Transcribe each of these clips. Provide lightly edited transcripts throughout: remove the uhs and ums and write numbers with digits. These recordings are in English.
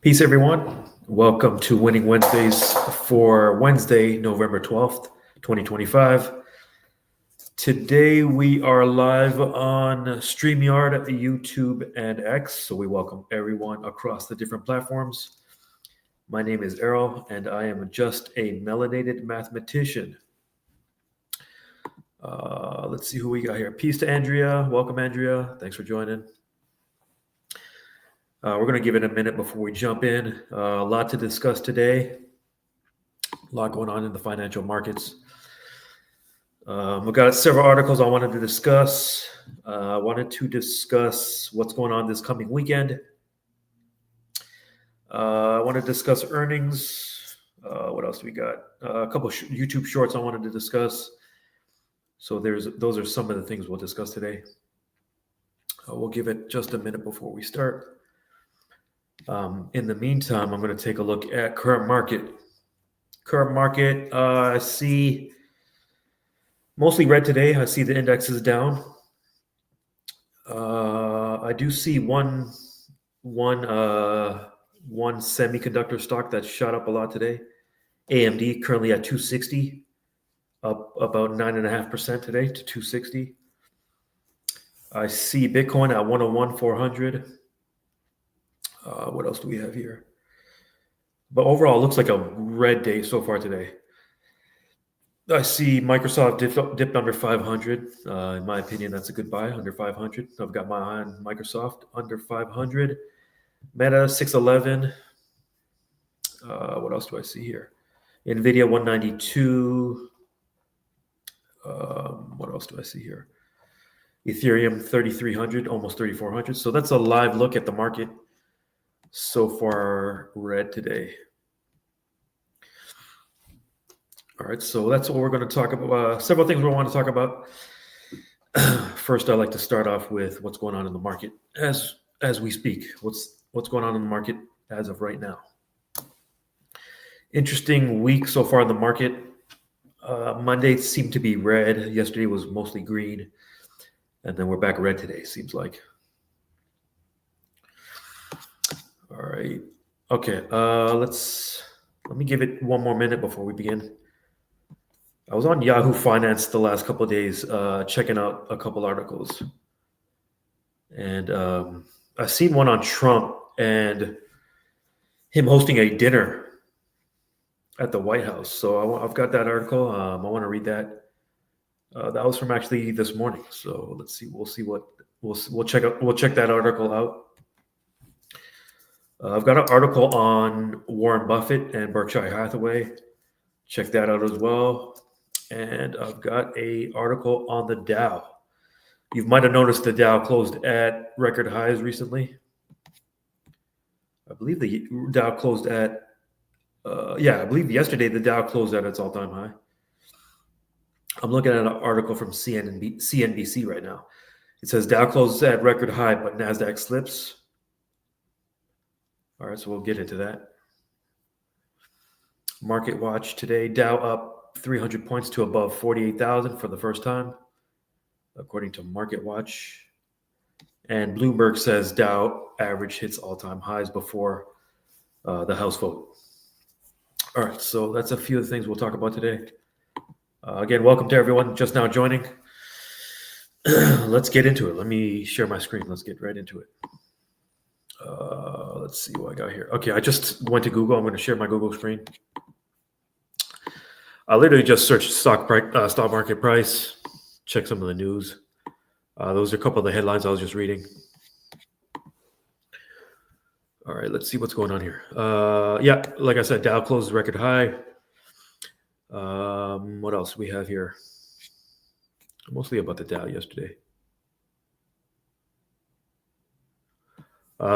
Peace, everyone. Welcome to Winning Wednesdays for Wednesday, November 12th, 2025. Today we are live on StreamYard, YouTube, and X. So we welcome everyone across the different platforms. My name is Errol, and I am just a melanated mathematician. Let's see who we got here. Peace to Andrea. Welcome, Andrea. Thanks for joining. We're going to give it a minute before we jump in. A lot to discuss today. A lot going on in the financial markets. We've got several articles I wanted to discuss. I wanted to discuss what's going on this coming weekend. I want to discuss earnings. What else do we got? A couple YouTube shorts I wanted to discuss. So those are some of the things we'll discuss today. We'll give it just a minute before we start. In the meantime, I'm going to take a look at current market. Current market, I see mostly red today. I see the index is down. I do see one semiconductor stock that shot up a lot today. AMD currently at 260, up about 9.5% today to 260. I see Bitcoin at 101,400. What else do we have here? But overall, it looks like a red day so far today. I see Microsoft dipped under 500. In my opinion, that's a good buy, under 500. I've got my eye on Microsoft, under 500. Meta, 611. What else do I see here? NVIDIA, 192. What else do I see here? Ethereum, 3,300, almost 3,400. So that's a live look at the market. So far, red today. All right, so that's what we're going to talk about. Several things we want to talk about. First, I'd like to start off with what's going on in the market as we speak. What's going on in the market as of right now? Interesting week so far in the market. Monday seemed to be red. Yesterday was mostly green, and then we're back red today. Seems like. All right. Okay. Let me give it one more minute before we begin. I was on Yahoo Finance the last couple of days, checking out a couple articles, and I seen one on Trump and him hosting a dinner at the White House. So I've got that article. I want to read that. That was from actually this morning. So let's see. We'll see what we'll check out. We'll check that article out. I've got an article on Warren Buffett and Berkshire Hathaway. Check that out as well. And I've got an article on the Dow. You might have noticed the Dow closed at record highs recently. I believe the Dow closed at, I believe yesterday the Dow closed at its all-time high. I'm looking at an article from CNBC right now. It says Dow closes at record high, but NASDAQ slips. All right, so we'll get into that. Market watch today, Dow up 300 points to above 48,000 for the first time, according to Market Watch. And Bloomberg says Dow average hits all-time highs before the House vote. All right, so that's a few of the things we'll talk about today. Again, welcome to everyone just now joining. Let's get into it. Let me share my screen. Let's get right into it. Let's see what I got here. Okay, I just went to Google. I'm going to share my Google screen. I literally just searched stock market price, check some of the news. Those are a couple of the headlines I was just reading. All right, let's see what's going on here. Like I said, Dow closes record high. What else we have here? Mostly about the Dow yesterday.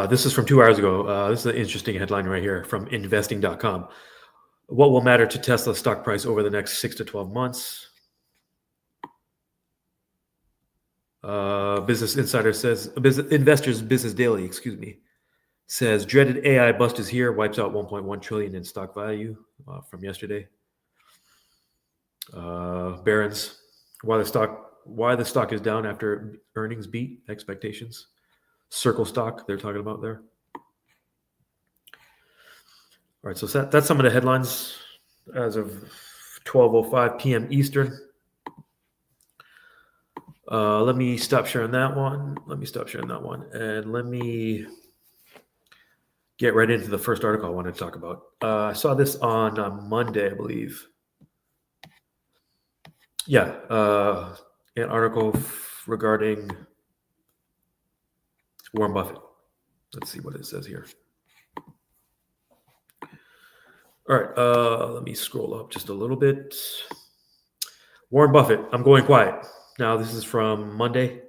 This is from 2 hours ago. This is an interesting headline right here from investing.com. What will matter to Tesla's stock price over the next 6 to 12 months? Business Insider says, Investors Business Daily, says dreaded AI bust is here, wipes out 1.1 trillion in stock value from yesterday. Barron's, why the stock is down after earnings beat expectations. Circle stock they're talking about there. All right, so that's some of the headlines as of 12:05 p.m. Eastern. Let me stop sharing that one. And let me get right into the first article I want to talk about. I saw this on Monday, I believe. Yeah, an article regarding Warren Buffett. Let's see what it says here. All right, let me scroll up just a little bit. Warren Buffett, I'm going quiet. Now, this is from Monday.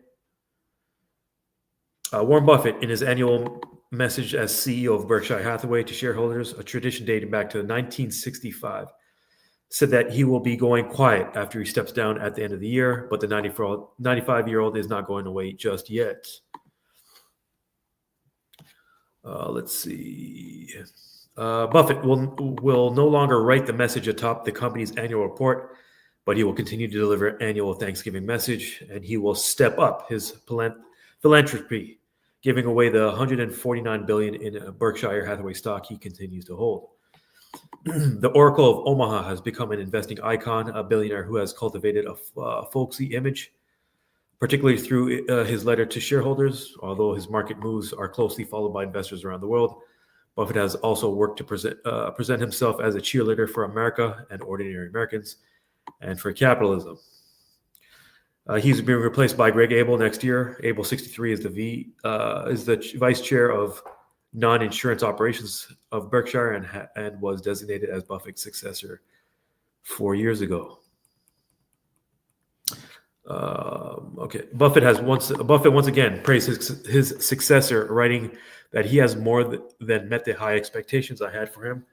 Warren Buffett, in his annual message as CEO of Berkshire Hathaway to shareholders, a tradition dating back to 1965, said that he will be going quiet after he steps down at the end of the year, but the 95-year-old is not going away just yet. Let's see. Buffett will no longer write the message atop the company's annual report, but he will continue to deliver annual Thanksgiving message, and he will step up his philanthropy, giving away the $149 billion in Berkshire Hathaway stock he continues to hold. The Oracle of Omaha has become an investing icon, a billionaire who has cultivated a folksy image, particularly through his letter to shareholders. Although his market moves are closely followed by investors around the world, Buffett has also worked to present himself as a cheerleader for America and ordinary Americans, and for capitalism. He's being replaced by Greg Abel next year. Abel, 63, is the vice chair of non-insurance operations of Berkshire and was designated as Buffett's successor 4 years ago. Okay, Buffett once again praised his successor, writing that he has more than met the high expectations I had for him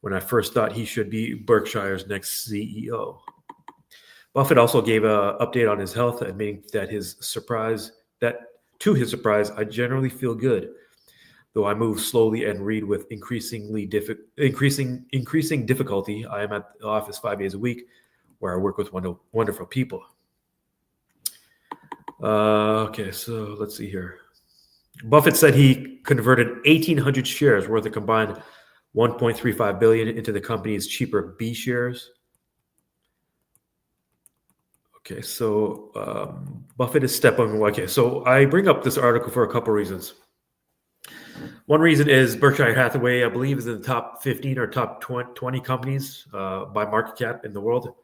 when I first thought he should be Berkshire's next CEO. Buffett also gave an update on his health, admitting that to his surprise, I generally feel good, though I move slowly and read with increasing difficulty. I am at the office 5 days a week, where I work with wonderful people. Okay, so let's see here. Buffett said he converted 1,800 shares worth a combined $1.35 billion into the company's cheaper B shares. Okay, so Buffett is stepping. Okay, so I bring up this article for a couple reasons. One reason is Berkshire Hathaway, I believe, is in the top 15 or top 20 companies by market cap in the world.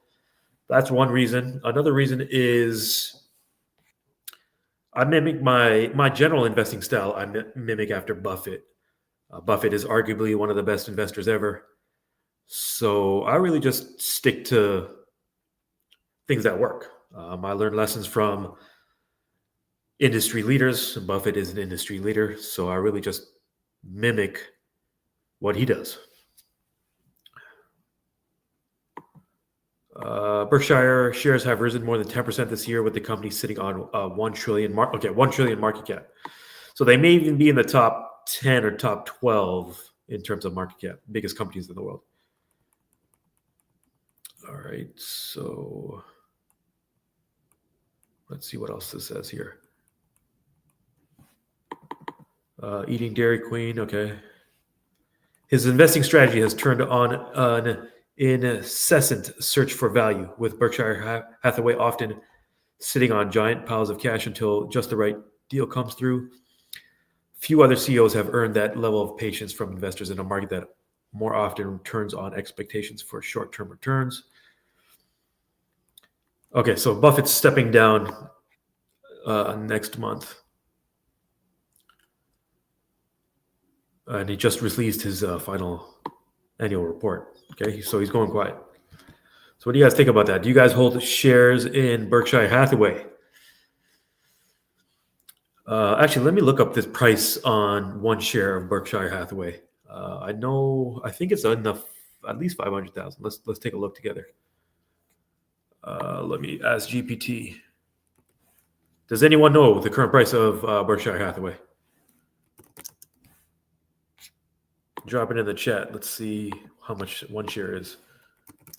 That's one reason. Another reason is I mimic my general investing style. I mimic after Buffett. Buffett is arguably one of the best investors ever. So I really just stick to things that work. I learned lessons from industry leaders. Buffett is an industry leader, so I really just mimic what he does. Berkshire shares have risen more than 10% this year, with the company sitting on 1 trillion market cap. So they may even be in the top 10 or top 12 in terms of market cap, biggest companies in the world. All right, so let's see what else this says here. Eating Dairy Queen, okay. His investing strategy has turned on an incessant search for value, with Berkshire Hathaway often sitting on giant piles of cash until just the right deal comes through. Few other CEOs have earned that level of patience from investors in a market that more often turns on expectations for short-term returns. Okay, so Buffett's stepping down next month. And he just released his final annual report. Okay, so he's going quiet. So what do you guys think about that? Do you guys hold shares in Berkshire Hathaway? Actually, let me look up this price on one share of Berkshire Hathaway. I think it's enough, at least 500,000. Let's take a look together. Let me ask GPT. Does anyone know the current price of Berkshire Hathaway? Drop it in the chat. Let's see how much one share is.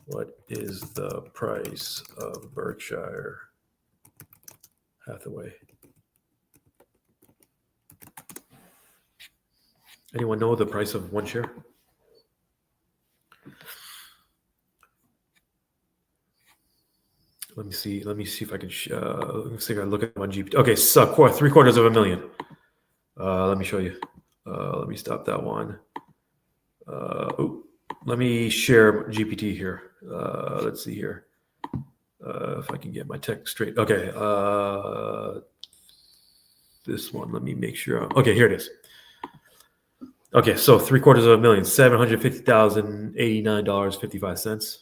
What is the price of Berkshire Hathaway? Anyone know the price of one share? Let me see if I can. Let me see if I look at my GPT. Okay, so $750,000. Let me show you. Let me stop that one. Let me share GPT here. Let's see here. If I can get my text straight. Okay. This one. Let me make sure. Okay, here it is. Okay, so $750,000, $750,089.55.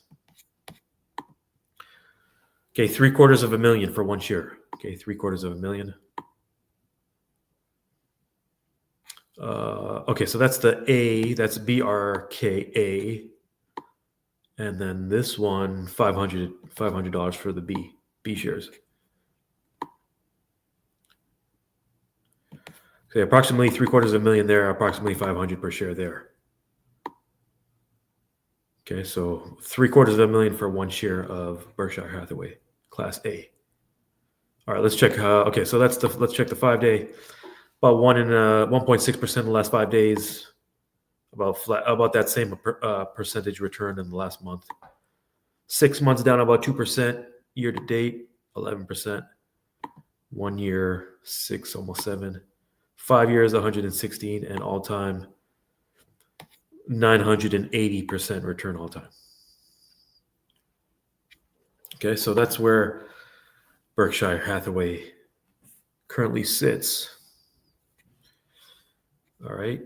Okay, $750,000 for 1 share. Okay, $750,000. Okay, so that's the A. That's BRKA. And then this one, $500 for the B shares. Okay, approximately $750,000 there, approximately 500 per share there. Okay, so $750,000 for 1 share of Berkshire Hathaway, Class A. All right, let's check. Okay, so let's check the 5-day. About 1.6% in the last 5 days. About that same percentage return in the last month. 6 months down about 2%. Year to date, 11%. 1 year, 6, almost 7. 5 years, 116, and all time 980% return all time. Okay, so that's where Berkshire Hathaway currently sits. All right.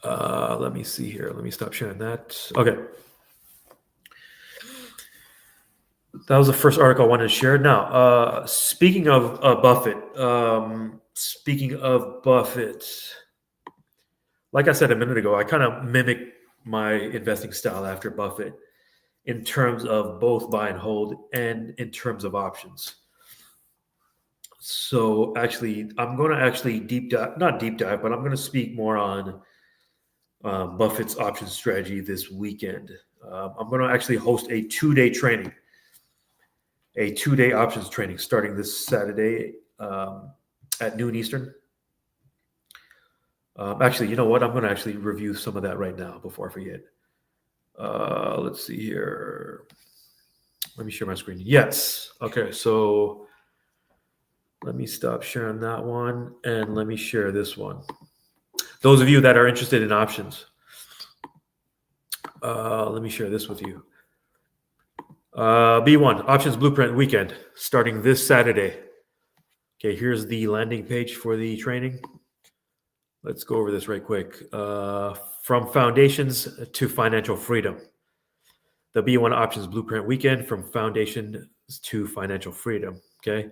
Let me see here. Let me stop sharing that. Okay. That was the first article I wanted to share. Now, speaking of Buffett, like I said a minute ago, I kind of mimic my investing style after Buffett in terms of both buy and hold and in terms of options. So actually, I'm going to actually not deep dive, but I'm going to speak more on Buffett's option strategy this weekend. I'm going to actually host a 2-day training. A 2-day options training starting this Saturday at noon Eastern. Actually, you know what? I'm going to actually review some of that right now before I forget. Let's see here. Let me share my screen. Yes. Okay. So let me stop sharing that one and let me share this one. Those of you that are interested in options, let me share this with you. B1 Options Blueprint Weekend starting this Saturday. Okay, here's the landing page for the training. Let's go over this right quick. From foundations to financial freedom. The B1 Options Blueprint Weekend from foundations to financial freedom. Okay.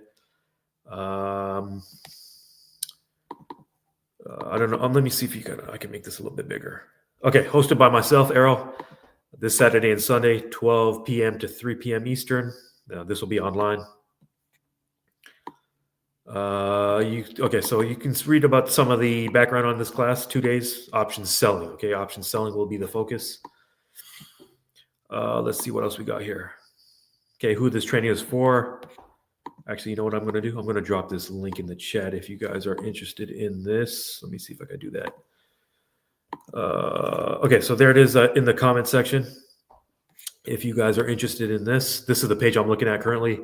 I don't know. Let me see if I can make this a little bit bigger. Okay, hosted by myself, Errol. This Saturday and Sunday, 12 p.m. to 3 p.m. Eastern. This will be online. So you can read about some of the background on this class. 2 days, options selling. Okay, options selling will be the focus. Let's see what else we got here. Okay, who this training is for. Actually, you know what I'm going to do? I'm going to drop this link in the chat if you guys are interested in this. Let me see if I can do that. Okay, so there it is in the comment section. If you guys are interested in this is the page I'm looking at currently.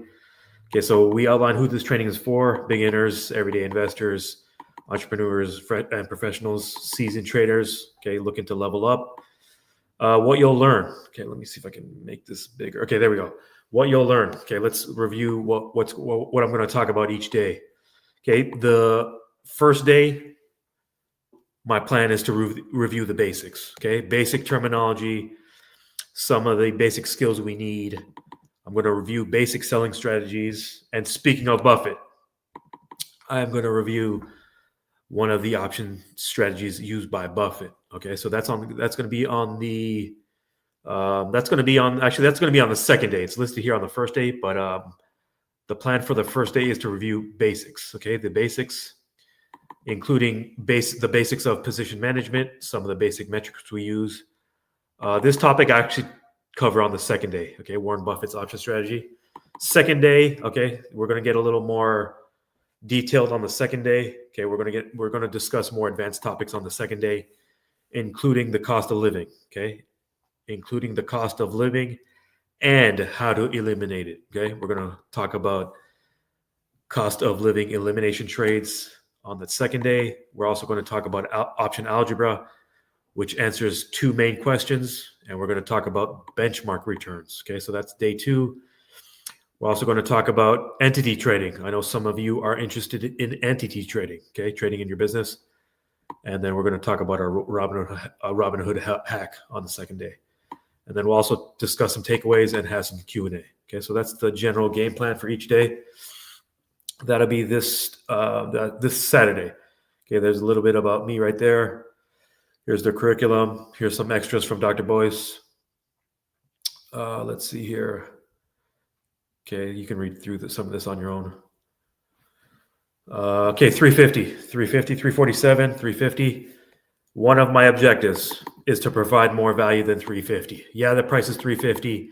Okay, so we outline who this training is for: beginners, everyday investors, entrepreneurs, and professionals, seasoned traders. Okay, looking to level up. What you'll learn. Okay, let me see if I can make this bigger. Okay, there we go. What you'll learn. Okay, let's review what I'm going to talk about each day. Okay, the first day, my plan is to review the basics. Okay, basic terminology, some of the basic skills we need. I'm going to review basic selling strategies. And speaking of Buffett, I'm going to review one of the option strategies used by Buffett. Okay, so that's going to be on the second day. It's listed here on the first day, but the plan for the first day is to review basics. Okay, the basics, including the basics of position management, some of the basic metrics we use. This topic I actually cover on the second day. Okay, Warren Buffett's option strategy. Second day, okay, we're going to get a little more detailed on the second day. Okay, we're going to discuss more advanced topics on the second day. including the cost of living, okay? Including the cost of living and how to eliminate it, okay? We're going to talk about cost of living elimination trades on the second day. We're also going to talk about option algebra, which answers two main questions, and we're going to talk about benchmark returns, okay? So that's day 2. We're also going to talk about entity trading. I know some of you are interested in entity trading, okay? Trading in your business. And then we're going to talk about our Robinhood hack on the second day. And then we'll also discuss some takeaways and have some Q&A. Okay, so that's the general game plan for each day. That'll be this Saturday. Okay, there's a little bit about me right there. Here's the curriculum. Here's some extras from Dr. Boyce. Let's see here. Okay, you can read through some of this on your own. Okay, 350, 347, 350. One of my objectives is to provide more value than 350. Yeah, the price is 350,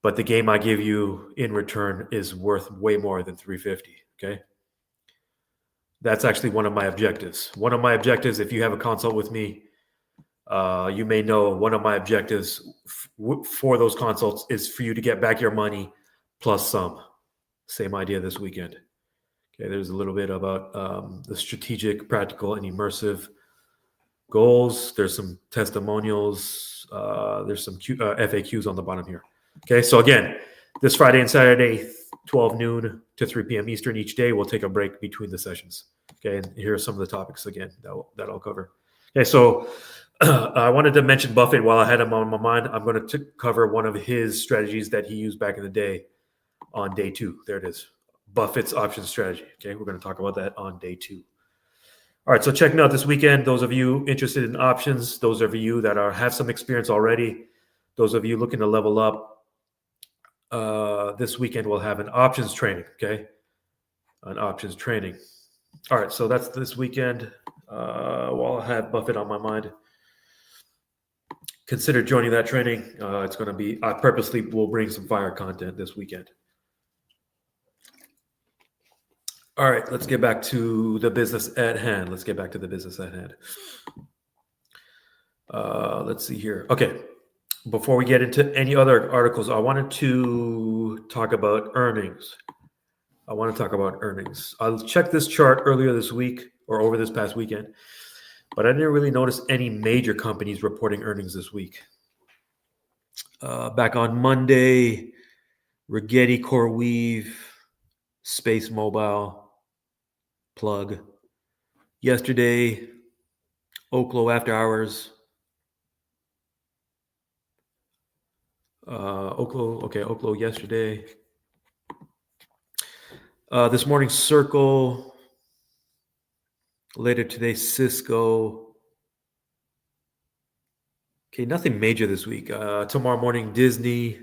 but the game I give you in return is worth way more than 350, okay? That's actually one of my objectives. One of my objectives, if you have a consult with me, you may know one of my objectives for those consults is for you to get back your money plus some. Same idea this weekend. Okay, there's a little bit about the strategic, practical, and immersive goals. There's some testimonials. There's some FAQs on the bottom here. Okay, so again, this Friday and Saturday, 12 noon to 3 p.m. Eastern each day. We'll take a break between the sessions. Okay, and here are some of the topics again that I'll cover. Okay, so I wanted to mention Buffett while I had him on my mind. I'm going to cover one of his strategies that he used back in the day on day 2. There it is. Buffett's option strategy. Okay, we're going to talk about that on day 2. All right, so checking out this weekend, those of you interested in options, those of you that have some experience already, those of you looking to level up, this weekend we'll have an options training, okay? An options training. All right, so that's this weekend. While I have Buffett on my mind, consider joining that training. It's going to be, I purposely will bring some fire content this weekend. All right, let's get back to the business at hand. Let's see here. Okay, before we get into any other articles, I wanted to talk about earnings. I checked this chart earlier this week or over this past weekend, but I didn't really notice any major companies reporting earnings this week. Back on Monday, Rigetti, CoreWeave, Space Mobile, Plug. Yesterday, Oklo After Hours. Oklo yesterday. This morning, Circle. Later today, Cisco. Okay, nothing major this week. Tomorrow morning, Disney,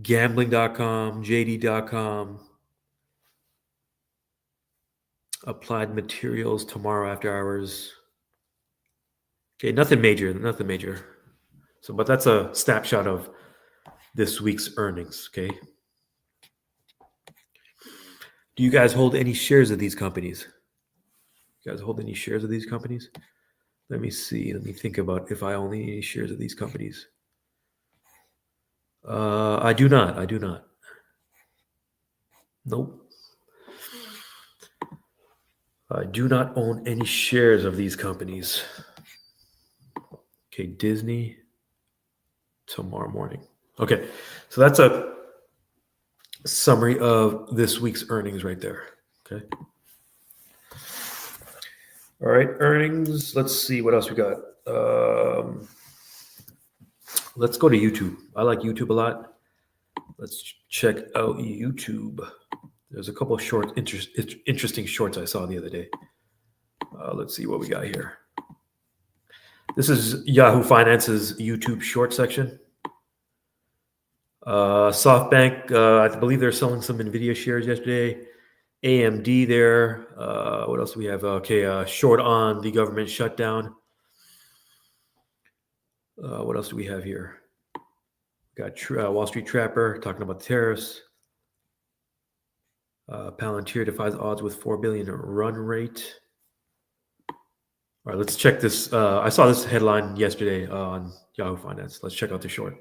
Gambling.com, JD.com, Applied Materials tomorrow after hours. Okay, nothing major. So, but that's a snapshot of this week's earnings, okay? Do you guys hold any shares of these companies? Let me see. Let me think about if I own any shares of these companies. I do not. Nope. I do not own any shares of these companies. Okay, Disney tomorrow morning. Okay, so that's a summary of this week's earnings right there. Okay. All right, earnings. Let's see what else we got. Let's go to YouTube. I like YouTube a lot. Let's check out YouTube. There's a couple of interesting shorts I saw the other day. Let's see what we got here. This is Yahoo Finance's YouTube short section. SoftBank, I believe they're selling some NVIDIA shares yesterday. AMD there. What else do we have? Okay, short on the government shutdown. What else do we have here? Got Wall Street Trapper talking about tariffs. Palantir defies odds with $4 billion run rate. All right, let's check this. I saw this headline yesterday on Yahoo Finance. Let's check out the short.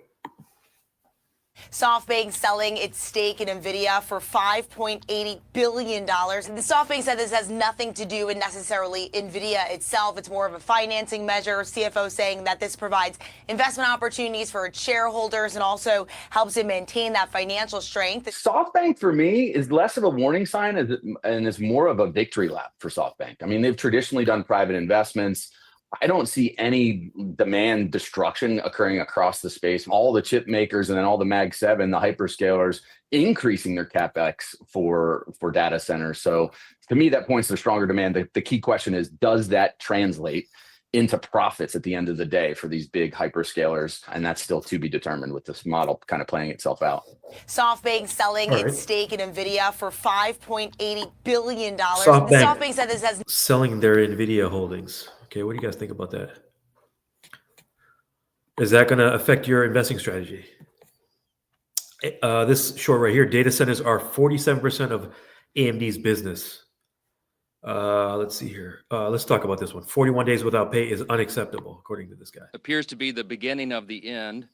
SoftBank selling its stake in NVIDIA for $5.80 billion. And the SoftBank said this has nothing to do with necessarily NVIDIA itself. It's more of a financing measure. CFO saying that this provides investment opportunities for its shareholders and also helps it maintain that financial strength. SoftBank for me is less of a warning sign and is more of a victory lap for SoftBank. I mean, they've traditionally done private investments. I don't see any demand destruction occurring across the space. All the chip makers and then all the Mag 7, the hyperscalers, increasing their CapEx for data centers. So to me, that points to stronger demand. The key question is, does that translate into profits at the end of the day for these big hyperscalers? And that's still to be determined with this model kind of playing itself out. SoftBank selling its stake in NVIDIA for $5.80 billion. SoftBank said this has selling their NVIDIA holdings. Okay, what do you guys think about that? Is that going to affect your investing strategy? This short right here, data centers are 47% of AMD's business. Let's see here. Let's talk about this one. 41 days without pay is unacceptable, according to this guy. Appears to be the beginning of the end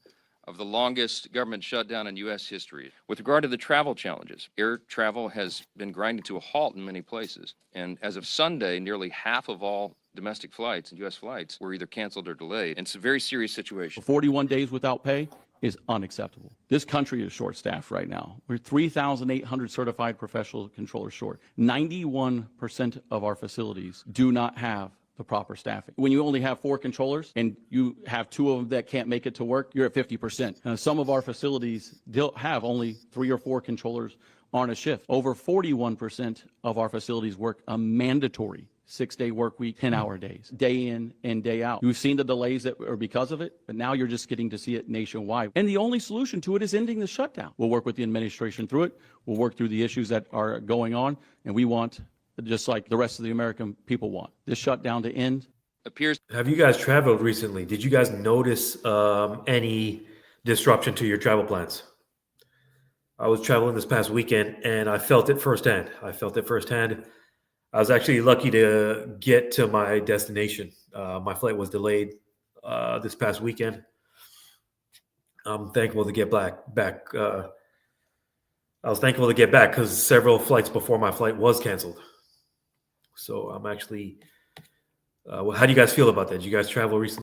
of the longest government shutdown in U.S. history. With regard to the travel challenges, air travel has been grinding to a halt in many places. And as of Sunday, nearly half of all domestic flights and U.S. flights were either canceled or delayed. And it's a very serious situation. 41 days without pay is unacceptable. This country is short-staffed right now. We're 3,800 certified professional controllers short. 91% of our facilities do not have the proper staffing. When you only have 4 controllers and you have 2 of them that can't make it to work, you're at 50%. Some of our facilities have only 3 or 4 controllers on a shift. Over 41% of our facilities work a mandatory 6-day work week, 10-hour days, day in and day out. You've seen the delays that are because of it, but now you're just getting to see it nationwide. And the only solution to it is ending the shutdown. We'll work with the administration through it. We'll work through the issues that are going on, and we want, just like the rest of the American people want, this shutdown to end. Have you guys traveled recently? Did you guys notice any disruption to your travel plans? I was traveling this past weekend, and I felt it firsthand. I was actually lucky to get to my destination. My flight was delayed this past weekend. I'm thankful to get back. I was thankful to get back because several flights before my flight was canceled. So I'm actually. How do you guys feel about that? Did you guys travel recently?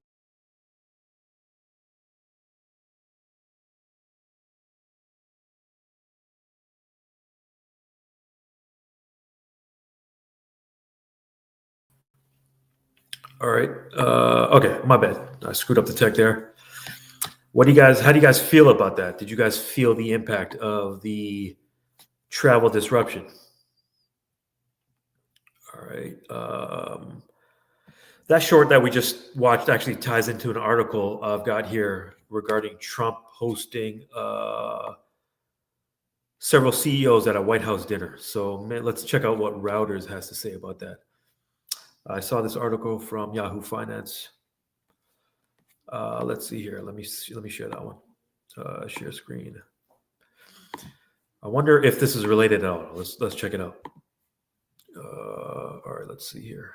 All right. Okay, my bad. I screwed up the tech there. How do you guys feel about that? Did you guys feel the impact of the travel disruption? All right. That short that we just watched actually ties into an article I've got here regarding Trump hosting several CEOs at a White House dinner. So let's check out what Reuters has to say about that. I saw this article from Yahoo Finance. Let's see here. Let me share that one. Share screen. I wonder if this is related at all. Let's check it out. All right, let's see here.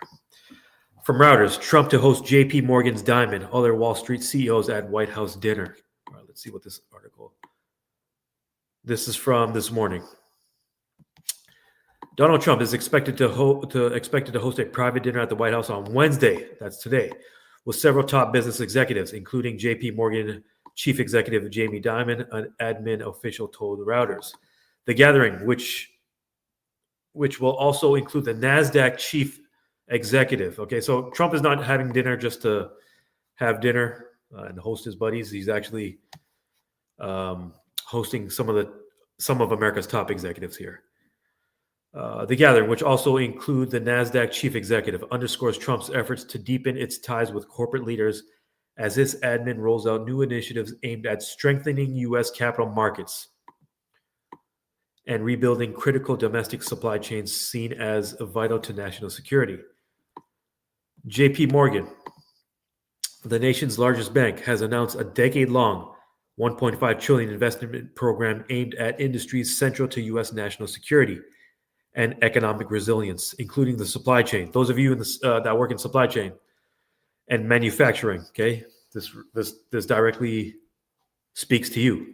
From Reuters, Trump to host J.P. Morgan's Diamond, other Wall Street CEOs at White House dinner. All right, let's see what this article. This is from this morning. Donald Trump is expected to host a private dinner at the White House on Wednesday, that's today, with several top business executives, including J.P. Morgan Chief Executive Jamie Dimon, an admin official told Reuters. The gathering, which will also include the NASDAQ Chief Executive. Okay, so Trump is not having dinner just to have dinner and host his buddies. He's actually hosting some of America's top executives here. The gathering, which also includes the NASDAQ chief executive, underscores Trump's efforts to deepen its ties with corporate leaders as this admin rolls out new initiatives aimed at strengthening U.S. capital markets and rebuilding critical domestic supply chains seen as vital to national security. J.P. Morgan, the nation's largest bank, has announced a decade-long $1.5 trillion investment program aimed at industries central to U.S. national security and economic resilience, including the supply chain. Those of you that work in supply chain, and manufacturing. Okay, this directly speaks to you.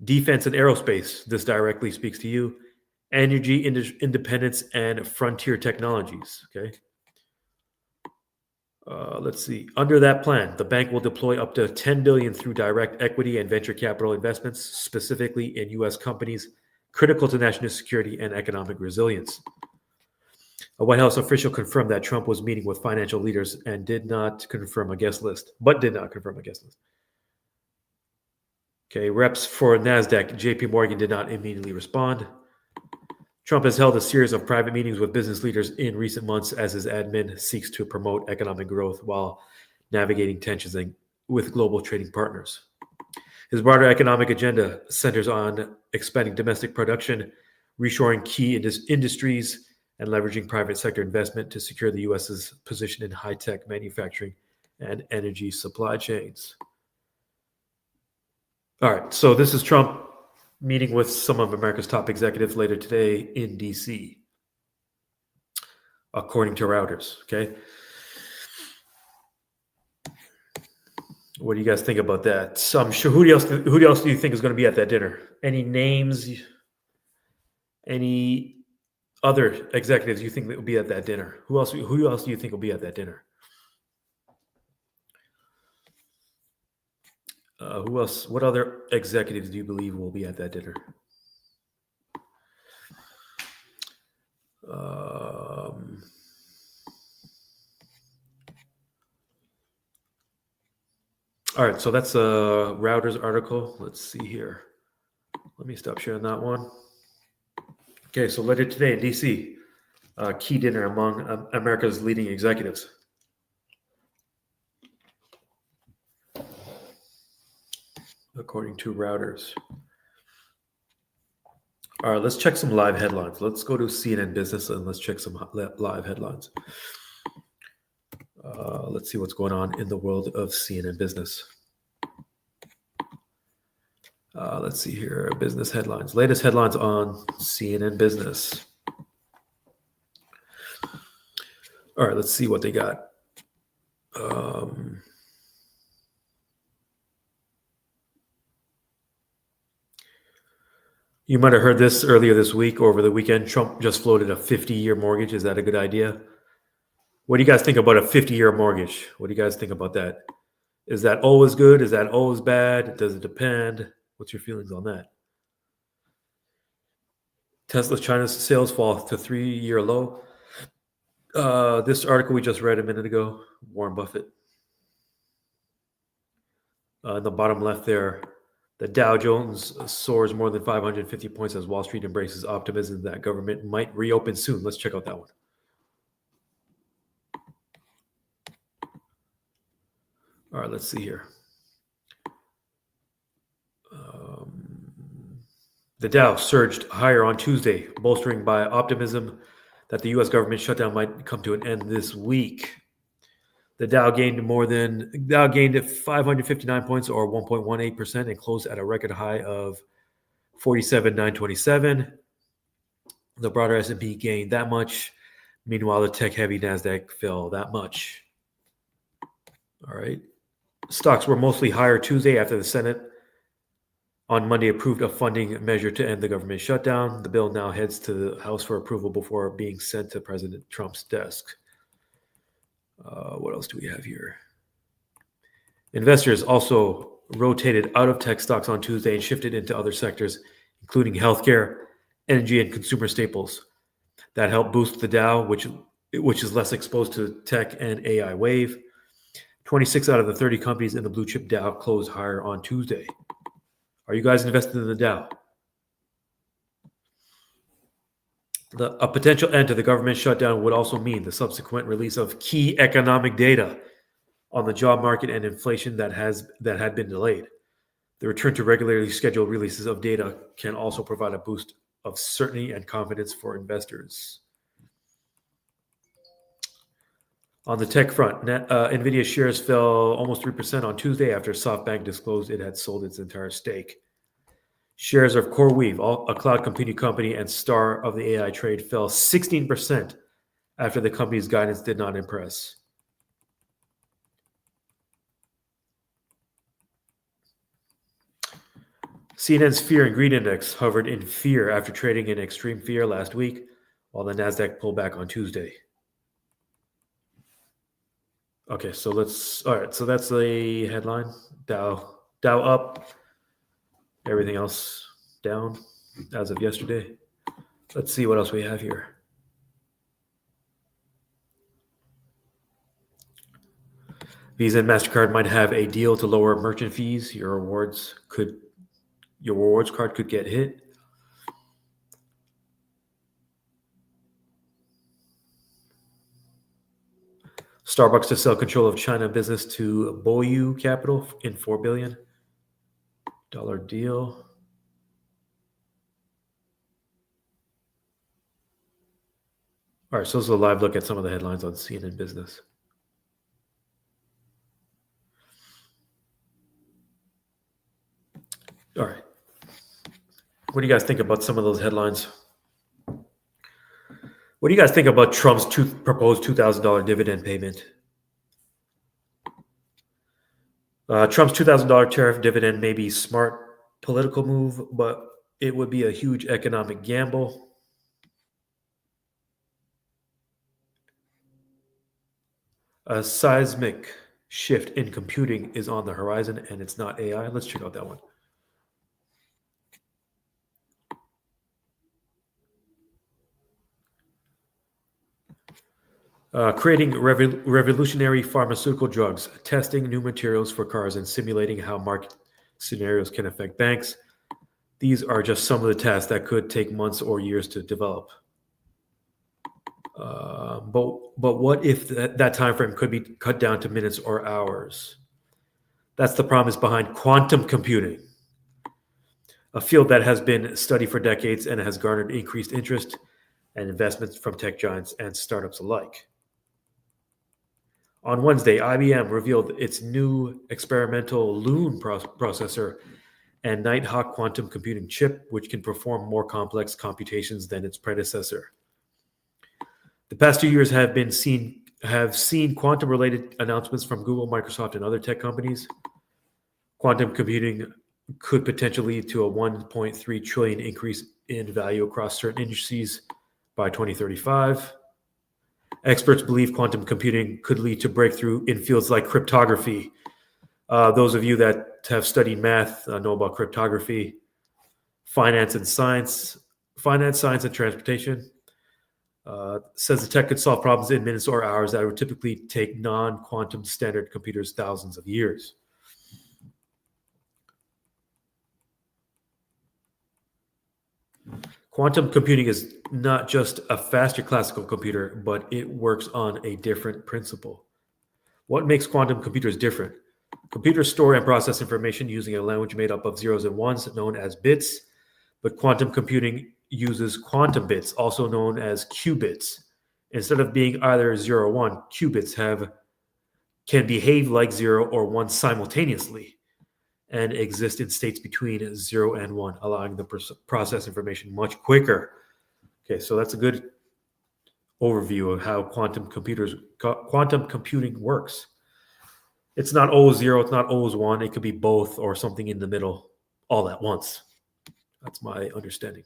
Defense and aerospace. This directly speaks to you. Energy independence and frontier technologies. Okay. Let's see. Under that plan, the bank will deploy up to $10 billion through direct equity and venture capital investments, specifically in U.S. companies critical to national security and economic resilience. A White House official confirmed that Trump was meeting with financial leaders and did not confirm a guest list. Okay, reps for NASDAQ, JP Morgan did not immediately respond. Trump has held a series of private meetings with business leaders in recent months as his admin seeks to promote economic growth while navigating tensions with global trading partners. His broader economic agenda centers on expanding domestic production, reshoring key industries, and leveraging private sector investment to secure the U.S.'s position in high-tech manufacturing and energy supply chains. All right, so this is Trump meeting with some of America's top executives later today in D.C., according to Reuters. Okay, what do you guys think about that? I'm sure. Who else do you think is going to be at that dinner? Any names? Any other executives you think that will be at that dinner? Who else do you think will be at that dinner? Who else? What other executives do you believe will be at that dinner? All right, so that's a Reuters article. Let's see here. Let me stop sharing that one. Okay, so later today in D.C., key dinner among America's leading executives. According to Reuters. All right, let's check some live headlines. Let's go to CNN Business and let's check some live headlines. Let's see what's going on in the world of CNN Business. Let's see here, business headlines. Latest headlines on CNN Business. All right, let's see what they got. You might have heard this earlier this week or over the weekend. Trump just floated a 50-year mortgage. Is that a good idea? What do you guys think about a 50-year mortgage? What do you guys think about that? Is that always good? Is that always bad? Does it depend? What's your feelings on that? Tesla China's sales fall to 3-year low. This article we just read a minute ago, Warren Buffett. In the bottom left there, the Dow Jones soars more than 550 points as Wall Street embraces optimism that government might reopen soon. Let's check out that one. All right, let's see here. The Dow surged higher on Tuesday, bolstering by optimism that the U.S. government shutdown might come to an end this week. The Dow gained 559 points or 1.18% and closed at a record high of 47,927. The broader S&P gained that much. Meanwhile, the tech-heavy NASDAQ fell that much. All right. Stocks were mostly higher Tuesday after the Senate on Monday approved a funding measure to end the government shutdown. The bill now heads to the House for approval before being sent to President Trump's desk. What else do we have here? Investors also rotated out of tech stocks on Tuesday and shifted into other sectors, including healthcare, energy, and consumer staples. That helped boost the Dow, which is less exposed to tech and AI wave. 26 out of the 30 companies in the blue chip Dow closed higher on Tuesday. Are you guys invested in the Dow? A potential end to the government shutdown would also mean the subsequent release of key economic data on the job market and inflation that had been delayed. The return to regularly scheduled releases of data can also provide a boost of certainty and confidence for investors. On the tech front, NVIDIA shares fell almost 3% on Tuesday after SoftBank disclosed it had sold its entire stake. Shares of CoreWeave, a cloud computing company and star of the AI trade, fell 16% after the company's guidance did not impress. CNN's Fear and Greed Index hovered in fear after trading in extreme fear last week, while the Nasdaq pulled back on Tuesday. Okay, so all right, so that's the headline. Dow up, everything else down as of yesterday. Let's see what else we have here. Visa and MasterCard might have a deal to lower merchant fees. Your rewards card could get hit. Starbucks to sell control of China business to Boyu Capital in $4 billion deal. All right, so this is a live look at some of the headlines on CNN Business. All right. What do you guys think about some of those headlines? What do you guys think about Trump's proposed $2,000 dividend payment? Trump's $2,000 tariff dividend may be a smart political move, but it would be a huge economic gamble. A seismic shift in computing is on the horizon, and it's not AI. Let's check out that one. Creating revolutionary pharmaceutical drugs, testing new materials for cars, and simulating how market scenarios can affect banks. These are just some of the tasks that could take months or years to develop. But what if that time frame could be cut down to minutes or hours? That's the promise behind quantum computing, a field that has been studied for decades and has garnered increased interest and investments from tech giants and startups alike. On Wednesday, IBM revealed its new experimental Loon processor and Nighthawk quantum computing chip, which can perform more complex computations than its predecessor. The past 2 years have seen quantum-related announcements from Google, Microsoft, and other tech companies. Quantum computing could potentially lead to a 1.3 trillion increase in value across certain industries by 2035. Experts believe quantum computing could lead to breakthrough in fields like cryptography. Those of you that have studied math know about cryptography, finance, science, and transportation. Says the tech could solve problems in minutes or hours that would typically take non-quantum standard computers thousands of years. Quantum computing is not just a faster classical computer, but it works on a different principle. What makes quantum computers different? Computers store and process information using a language made up of zeros and ones known as bits, but quantum computing uses quantum bits, also known as qubits. Instead of being either 0 or 1, qubits can behave like 0 or 1 simultaneously and exist in states between 0 and 1, allowing the process information much quicker. Okay, so that's a good overview of how quantum computing works. It's not always 0, it's not always 1. It could be both or something in the middle all at once. That's my understanding.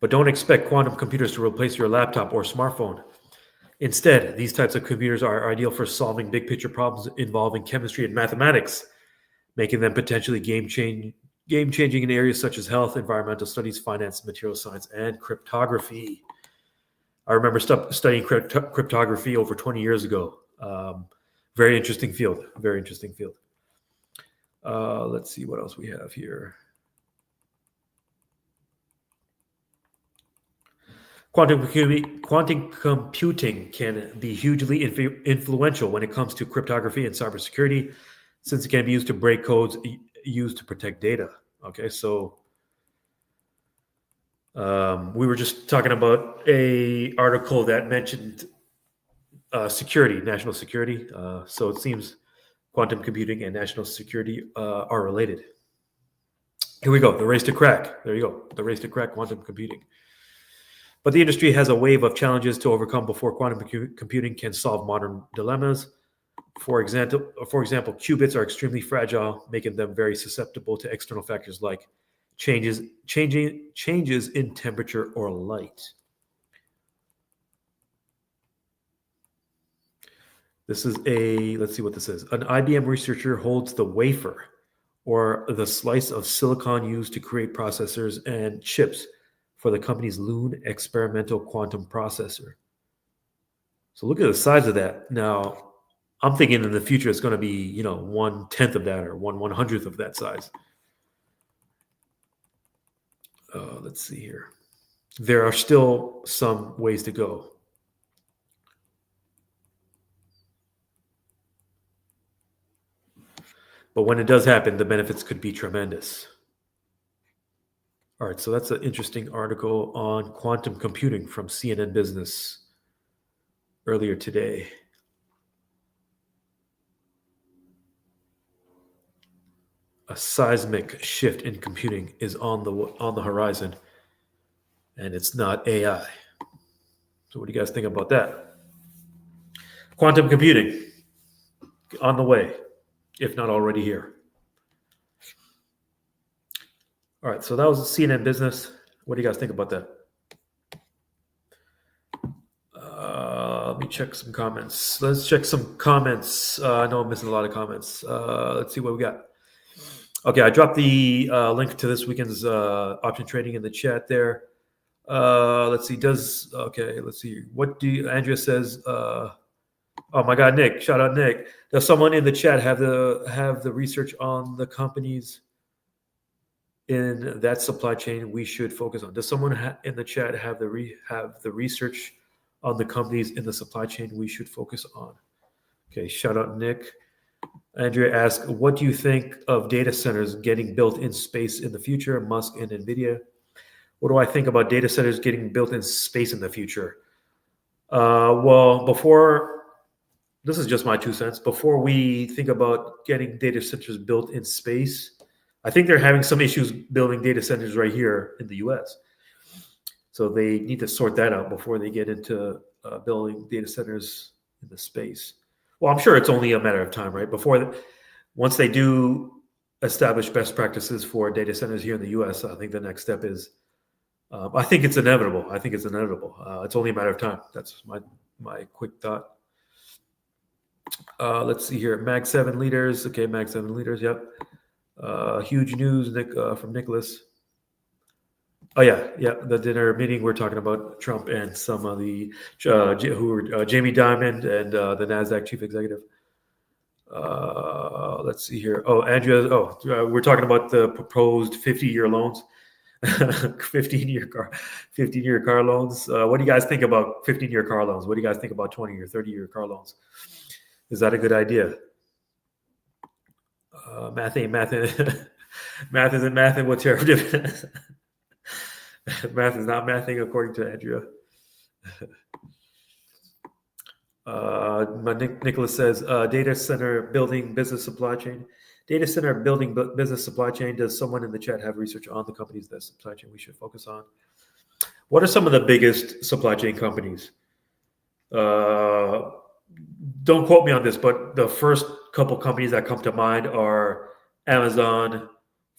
But don't expect quantum computers to replace your laptop or smartphone. Instead, these types of computers are ideal for solving big picture problems involving chemistry and mathematics, making them potentially game-changing in areas such as health, environmental studies, finance, material science, and cryptography. I remember studying cryptography over 20 years ago. Very interesting field. Very interesting field. Let's see what else we have here. Quantum computing can be hugely influential when it comes to cryptography and cybersecurity, since it can be used to break codes used to protect data. Okay, so we were just talking about an article that mentioned security, national security. So it seems quantum computing and national security are related. Here we go, the race to crack. There you go, the race to crack quantum computing. But the industry has a wave of challenges to overcome before quantum computing can solve modern dilemmas. For example, qubits are extremely fragile, making them very susceptible to external factors like changes in temperature or light. This is let's see what this is. An IBM researcher holds the wafer, or the slice of silicon used to create processors and chips for the company's Loon experimental quantum processor. So look at the size of that. Now, I'm thinking in the future it's going to be, 1/10 of that or 1/100th of that size. Let's see here. There are still some ways to go. But when it does happen, the benefits could be tremendous. All right, so that's an interesting article on quantum computing from CNN Business earlier today. A seismic shift in computing is on the horizon, and it's not AI. So what do you guys think about that? Quantum computing on the way, if not already here. All right, so that was CNN Business. What do you guys think about that? Let me check some comments. Let's check some comments. I know I'm missing a lot of comments. Let's see what we got. Okay, I dropped the link to this weekend's option trading in the chat there. Let's see. Let's see. Andrea says, oh my God, Nick, shout out Nick. Does someone in the chat have the research on the companies in that supply chain we should focus on? Does someone in the chat have the research on the companies in the supply chain we should focus on? Okay, shout out Nick. Andrea asks, what do you think of data centers getting built in space in the future? Musk and NVIDIA. What do I think about data centers getting built in space in the future? Well, this is just my 2 cents. Before we think about getting data centers built in space, I think they're having some issues building data centers right here in the US. So they need to sort that out before they get into building data centers in the space. Well, I'm sure it's only a matter of time, right? Once they do establish best practices for data centers here in the US, I think the next step is, I think it's inevitable. It's only a matter of time. That's my quick thought. Let's see here. Mag 7 leaders. Okay, Mag 7 leaders. Yep. Huge news, from Nicholas. Oh yeah. The dinner meeting, we're talking about Trump and some of the who were Jamie Dimon and the Nasdaq chief executive. Let's see here. Oh, Andrea. We're talking about the proposed 50-year loans, 15-year car loans. What do you guys think about 15-year car loans? What do you guys think about 20 or 30-year car loans? Is that a good idea? Math isn't mathing. What tariff dividends? Math is not mathing, according to Andrea. Nicholas says, data center building business supply chain. Data center building business supply chain. Does someone in the chat have research on the companies that supply chain we should focus on? What are some of the biggest supply chain companies? Don't quote me on this, but the first couple companies that come to mind are Amazon,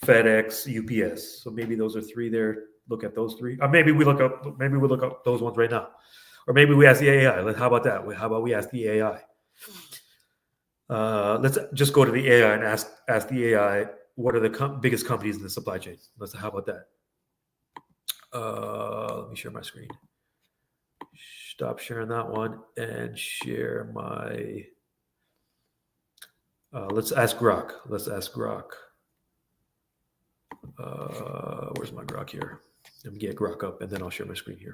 FedEx, UPS. So maybe those are three there. Look at those three. Or maybe we look up those ones right now. Or maybe we ask the AI. How about that? How about we ask the AI? Let's just go to the AI and ask the AI, what are the biggest companies in the supply chain? How about that? Let me share my screen. Stop sharing that one and share my. Let's ask Grok. Where's my Grok here? Let me get Grok up and then I'll share my screen here.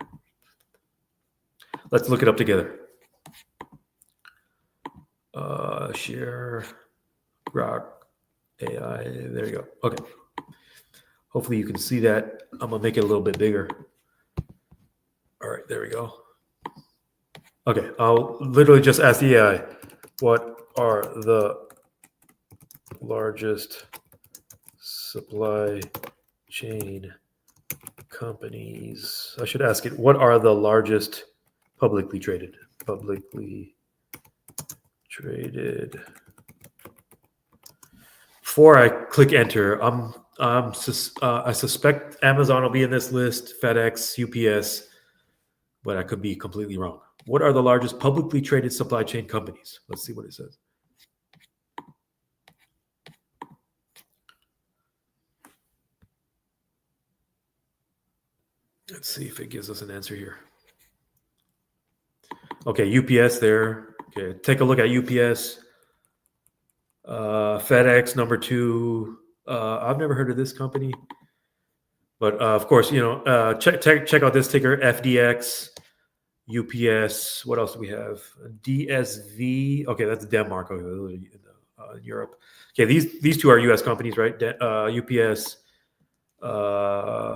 Let's look it up together. Share Grok AI. There you go. Okay. Hopefully you can see that. I'm gonna make it a little bit bigger. All right, there we go. Okay, I'll literally just ask the AI, what are the largest supply chain companies. I should ask it. What are the largest publicly traded? Before I click enter, I suspect Amazon will be in this list, FedEx, UPS, but I could be completely wrong. What are the largest publicly traded supply chain companies? Let's see what it says. Let's see if it gives us an answer here. Okay, UPS there. Okay, take a look at UPS. FedEx, number 2. I've never heard of this company. But of course, check out this ticker, FDX, UPS. What else do we have? DSV. Okay, that's Denmark. Okay, those are in Europe. Okay, these two are U.S. companies, right? UPS,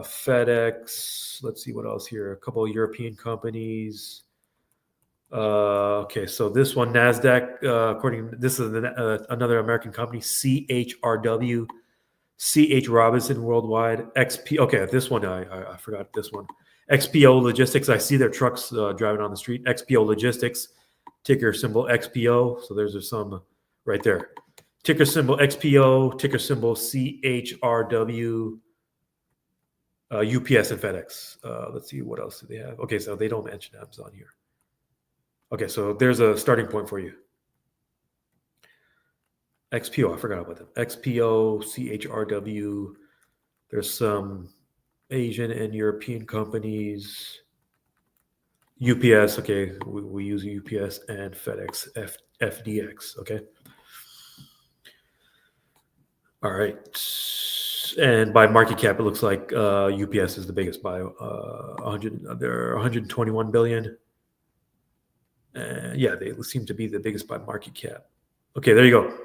FedEx. Let's see what else here. A couple of European companies. Okay, so this one, NASDAQ, this is another American company, CHRW, CH Robinson Worldwide, XP. Okay, this one, I forgot this one. XPO Logistics. I see their trucks driving on the street. XPO Logistics, ticker symbol XPO. So there's some right there. Ticker symbol XPO, ticker symbol CHRW, UPS and FedEx. Let's see, what else do they have? Okay, so they don't mention Amazon here. Okay, so there's a starting point for you. XPO, I forgot about them. XPO, CHRW. There's some Asian and European companies. UPS, okay, we use UPS and FedEx, FDX, okay. All right, and by market cap, it looks like UPS is the biggest by 121 billion. Yeah, they seem to be the biggest by market cap. Okay, there you go.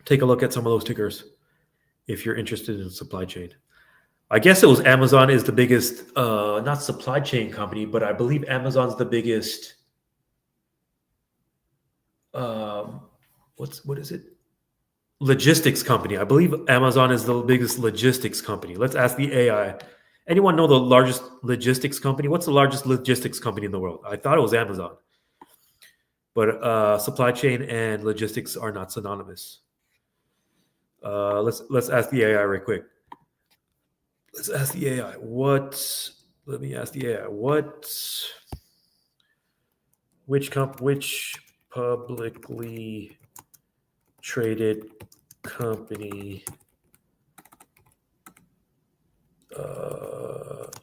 Take a look at some of those tickers if you're interested in supply chain. I guess it was Amazon is the biggest, not supply chain company, but I believe Amazon's the biggest. What is it? Logistics company. I believe Amazon is the biggest logistics company. Let's ask the AI. Anyone know the largest logistics company? What's the largest logistics company in the world? I thought it was Amazon. But supply chain and logistics are not synonymous. Let's ask the AI right quick. Let's ask the AI. Let me ask the AI. Which publicly traded company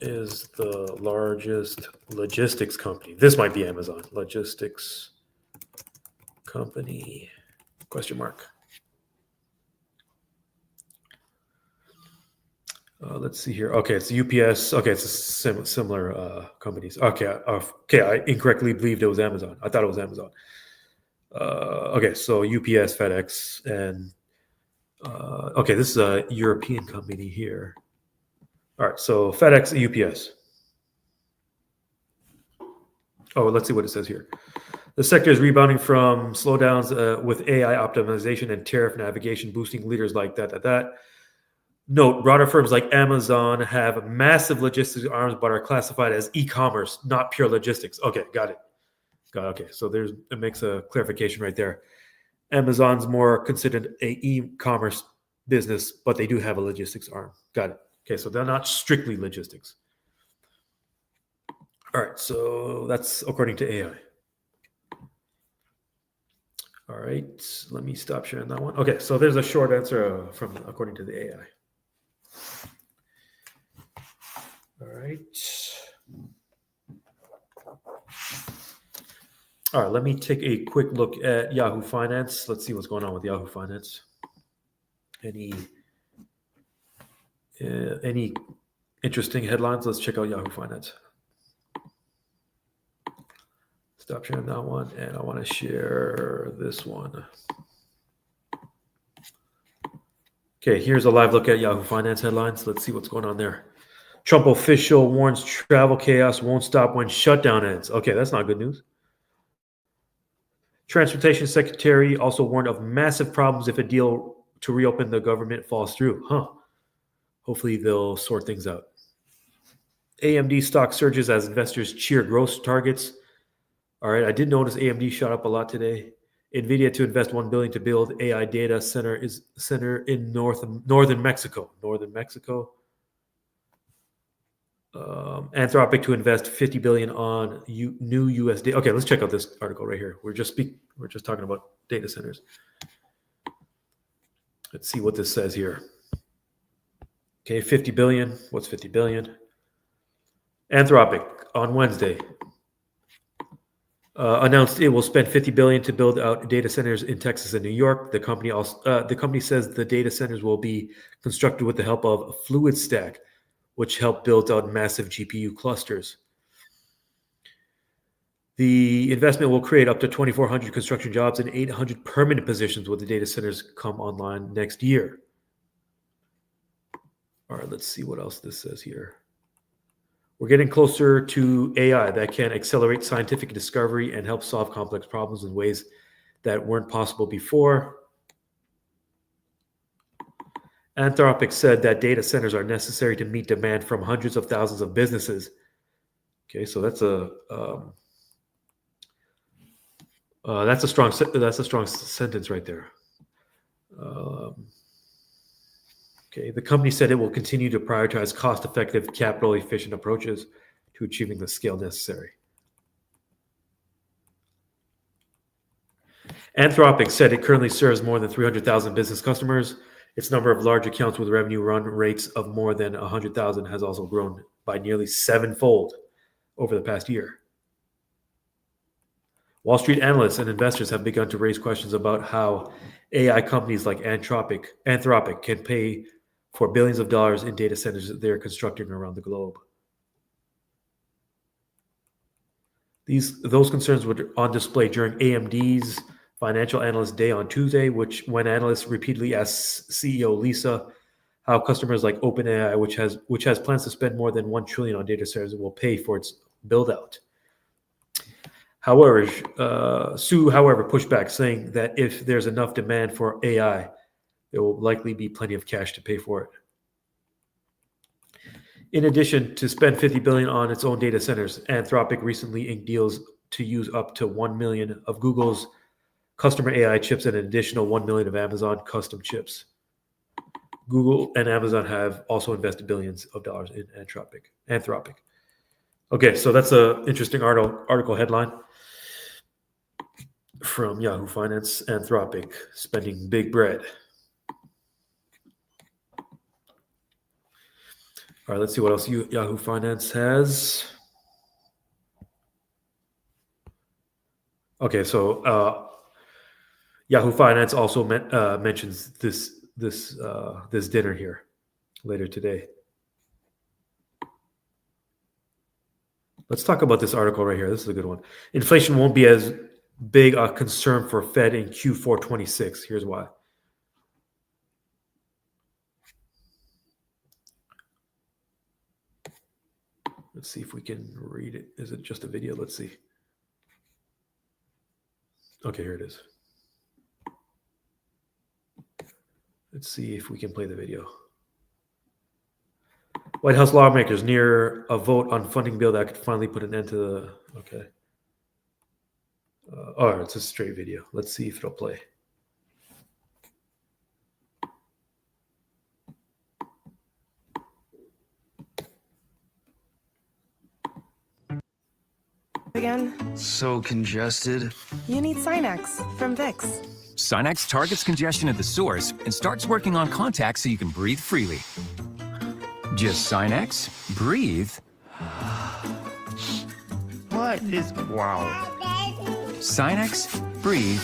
is the largest logistics company? This might be Amazon. Logistics company, question mark. Let's see here. Okay, it's UPS. Okay, it's a similar companies. Okay, I incorrectly believed it was Amazon. I thought it was Amazon. Okay, so UPS, FedEx, and okay, this is a European company here. All right, so FedEx, UPS. Oh, let's see what it says here. The sector is rebounding from slowdowns with AI optimization and tariff navigation, boosting leaders like that. Note, broader firms like Amazon have massive logistics arms, but are classified as e-commerce, not pure logistics. Okay, got it. Okay, so it makes a clarification right there. Amazon's more considered a e-commerce business, but they do have a logistics arm. Got it. Okay, so they're not strictly logistics. All right, so that's according to AI. All right, let me stop sharing that one. Okay, so there's a short answer from according to the AI. All right. All right, let me take a quick look at Yahoo Finance. Let's see what's going on with Yahoo Finance. Any interesting headlines? Let's check out Yahoo Finance. Stop sharing that one, and I want to share this one. Okay, here's a live look at Yahoo Finance headlines. Let's see what's going on there. Trump official warns travel chaos won't stop when shutdown ends. Okay, that's not good news. Transportation Secretary also warned of massive problems if a deal to reopen the government falls through. Hopefully they'll sort things out. AMD stock surges as investors cheer growth targets. All right, I did notice AMD shot up a lot today. NVIDIA to invest $1 billion to build AI data center in northern Mexico. Anthropic to invest $50 billion on new USD. Okay, let's check out this article right here. We're just talking about data centers. Let's see what this says here. Okay, 50 billion. What's 50 billion? Anthropic on Wednesday announced it will spend $50 billion to build out data centers in Texas and New York. The company says the data centers will be constructed with the help of FluidStack, which helped build out massive GPU clusters. The investment will create up to 2,400 construction jobs and 800 permanent positions when the data centers come online next year. All right, let's see what else this says here. We're getting closer to AI that can accelerate scientific discovery and help solve complex problems in ways that weren't possible before. Anthropic said that data centers are necessary to meet demand from hundreds of thousands of businesses. Okay, so that's a strong sentence right there. Okay, the company said it will continue to prioritize cost-effective, capital-efficient approaches to achieving the scale necessary. Anthropic said it currently serves more than 300,000 business customers. Its number of large accounts with revenue run rates of more than 100,000 has also grown by nearly sevenfold over the past year. Wall Street analysts and investors have begun to raise questions about how AI companies like Anthropic can pay for billions of dollars in data centers that they're constructing around the globe. Those concerns were on display during AMD's Financial Analyst Day on Tuesday, when analysts repeatedly asked CEO Lisa how customers like OpenAI, which has plans to spend more than $1 trillion on data centers, will pay for its build-out. However, Sue, pushed back, saying that if there's enough demand for AI, there will likely be plenty of cash to pay for it. In addition to spend $50 billion on its own data centers, Anthropic recently inked deals to use up to 1 million of Google's customer AI chips and an additional 1 million of Amazon custom chips. Google and Amazon have also invested billions of dollars in Anthropic. Okay, so that's an interesting article headline from Yahoo Finance. Anthropic spending big bread. All right, let's see what else Yahoo Finance has. Okay, so Yahoo Finance also mentions this dinner here later today. Let's talk about this article right here. This is a good one. Inflation won't be as big a concern for Fed in Q4 26. Here's why. Let's see if we can read it. Is it just a video? Let's see. Okay, here it is. Let's see if we can play the video. White House lawmakers near a vote on funding bill that could finally put an end to the... Okay. Oh, it's a straight video. Let's see if it'll play. Again? So congested. You need Sinex from Vicks. Sinex targets congestion at the source and starts working on contacts so you can breathe freely. Just Sinex, breathe. What is... Wow. Sinex, breathe.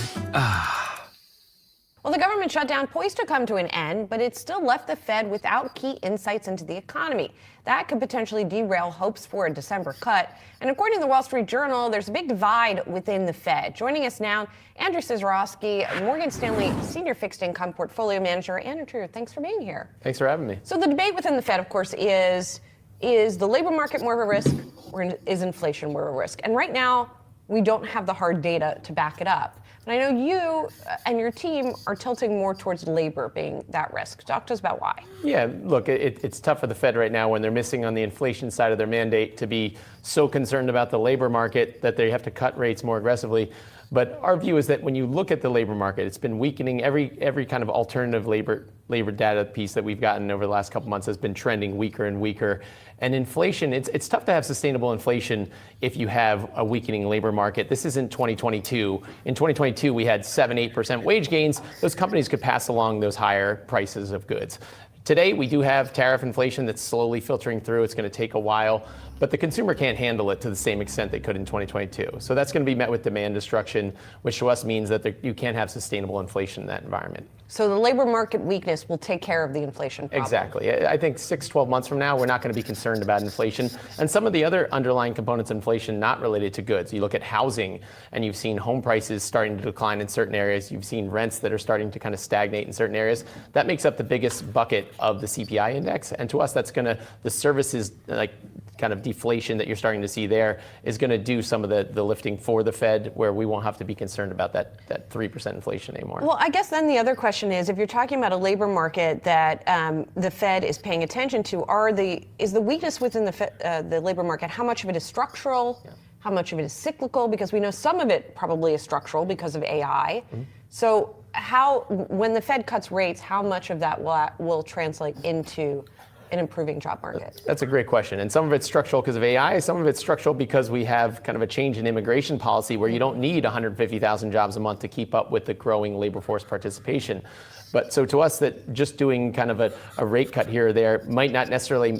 Well, the government shutdown poised to come to an end, but it still left the Fed without key insights into the economy. That could potentially derail hopes for a December cut. And according to the Wall Street Journal, there's a big divide within the Fed. Joining us now, Andrew Cizorowski, Morgan Stanley Senior Fixed Income Portfolio Manager. Andrew, thanks for being here. Thanks for having me. So the debate within the Fed, of course, is the labor market more of a risk or is inflation more of a risk? And right now, we don't have the hard data to back it up. And I know you and your team are tilting more towards labor being that risk. Talk to us about why. Yeah, look, it's tough for the Fed right now when they're missing on the inflation side of their mandate to be so concerned about the labor market that they have to cut rates more aggressively. But our view is that when you look at the labor market, it's been weakening. Every kind of alternative labor data piece that we've gotten over the last couple months has been trending weaker and weaker. And inflation, it's tough to have sustainable inflation if you have a weakening labor market. This isn't 2022. In 2022, we had 7-8% wage gains. Those companies could pass along those higher prices of goods. Today, we do have tariff inflation that's slowly filtering through. It's going to take a while, but the consumer can't handle it to the same extent they could in 2022. So that's going to be met with demand destruction, which to us means that you can't have sustainable inflation in that environment. So the labor market weakness will take care of the inflation problem. Exactly. I think 6-12 months from now, we're not going to be concerned about inflation. And some of the other underlying components of inflation not related to goods. You look at housing, and you've seen home prices starting to decline in certain areas. You've seen rents that are starting to kind of stagnate in certain areas. That makes up the biggest bucket of the CPI index. And to us, that's going to, the services, like kind of deflation that you're starting to see there is going to do some of the lifting for the Fed, where we won't have to be concerned about that 3% inflation anymore. Well, I guess then the other question is, if you're talking about a labor market that the Fed is paying attention to, is the weakness within the labor market, how much of it is structural? Yeah. How much of it is cyclical? Because we know some of it probably is structural because of AI. Mm-hmm. So when the Fed cuts rates, how much of that will translate into an improving job market? That's a great question. And some of it's structural because of AI. Some of it's structural because we have kind of a change in immigration policy where you don't need 150,000 jobs a month to keep up with the growing labor force participation. But so to us, that just doing kind of a rate cut here or there might not necessarily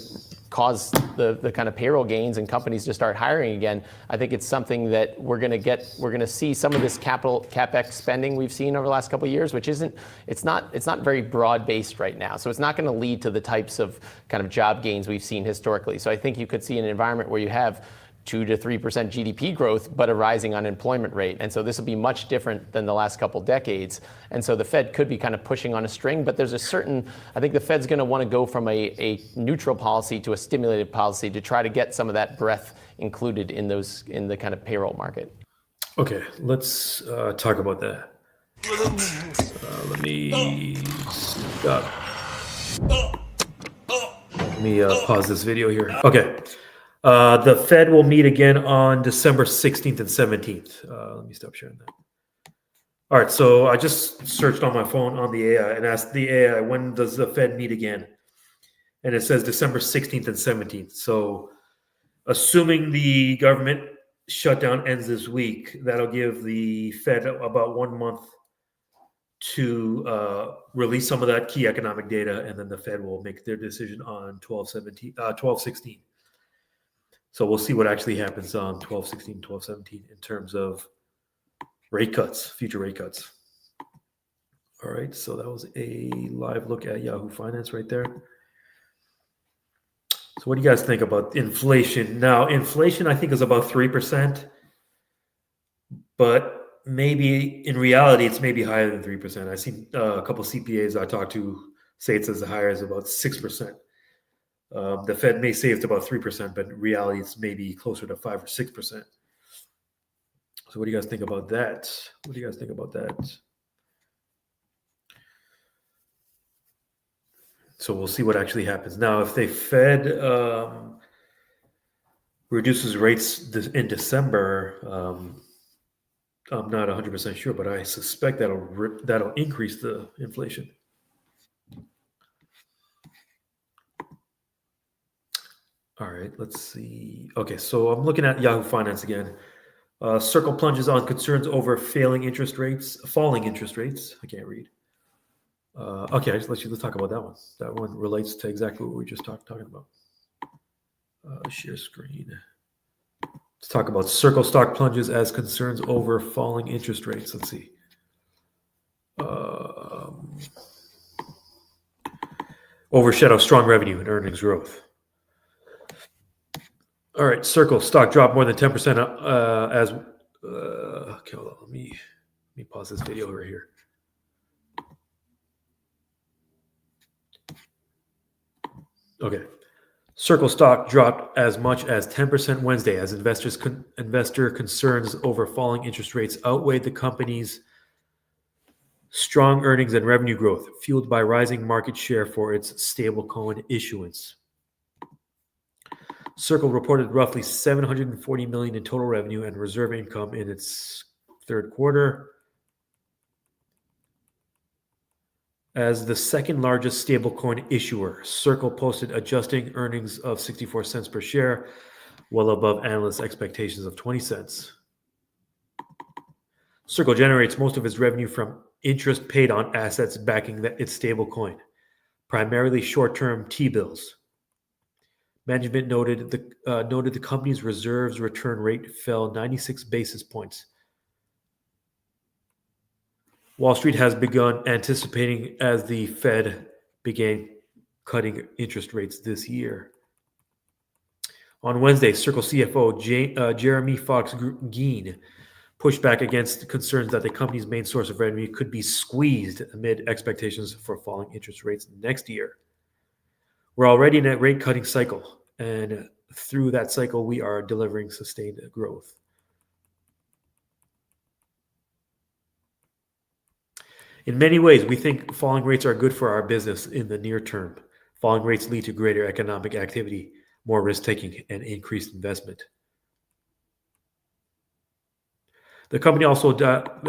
cause the kind of payroll gains and companies to start hiring again. I think it's something that we're going to see some of this CapEx spending we've seen over the last couple of years, which it's not very broad based right now. So it's not going to lead to the types of kind of job gains we've seen historically. So I think you could see an environment where you have 2 to 3% GDP growth, but a rising unemployment rate. And so this will be much different than the last couple decades. And so the Fed could be kind of pushing on a string, but there's I think the Fed's going to want to go from a neutral policy to a stimulated policy to try to get some of that breadth included in the kind of payroll market. Okay, let's talk about that. Let me stop. Let me pause this video here. Okay. The Fed will meet again on December 16th and 17th. Let me stop sharing that. All right, so I just searched on my phone on the AI and asked the AI, when does the Fed meet again? And it says December 16th and 17th. So assuming the government shutdown ends this week, that'll give the Fed about 1 month to release some of that key economic data, and then the Fed will make their decision on 12/16. So we'll see what actually happens on 12/16, 12/17 in terms of rate cuts, future rate cuts. All right, so that was a live look at Yahoo Finance right there. So what do you guys think about inflation? Now, inflation I think is about 3%, but maybe in reality it's maybe higher than 3%. I've seen a couple of CPAs I talked to say it's as high as about 6%. The Fed may say it's about 3%, but in reality, it's maybe closer to 5 or 6%. So what do you guys think about that? So we'll see what actually happens. Now, if the Fed reduces rates in December, I'm not 100% sure, but I suspect that'll increase the inflation. All right, let's see. Okay, so I'm looking at Yahoo Finance again. Circle plunges on concerns over falling interest rates. I can't read. Okay, let's talk about that one. That one relates to exactly what we just talking about. Share screen. Let's talk about Circle stock plunges as concerns over falling interest rates. Let's see. Overshadow strong revenue and earnings growth. All right, Circle stock dropped more than 10% as. Okay, hold on. Let me pause this video right here. Okay, Circle stock dropped as much as 10% Wednesday as investor concerns over falling interest rates outweighed the company's strong earnings and revenue growth, fueled by rising market share for its stablecoin issuance. Circle reported roughly $740 million in total revenue and reserve income in its third quarter. As the second largest stablecoin issuer, Circle posted adjusting earnings of 64 cents per share, well above analysts' expectations of 20 cents. Circle generates most of its revenue from interest paid on assets backing its stablecoin, primarily short-term T-bills. Management noted the company's reserves return rate fell 96 basis points. Wall Street has begun anticipating as the Fed began cutting interest rates this year. On Wednesday, Circle CFO Jeremy Fox-Geen pushed back against concerns that the company's main source of revenue could be squeezed amid expectations for falling interest rates next year. We're already in a rate-cutting cycle, and through that cycle, we are delivering sustained growth. In many ways, we think falling rates are good for our business in the near term. Falling rates lead to greater economic activity, more risk-taking, and increased investment. The company also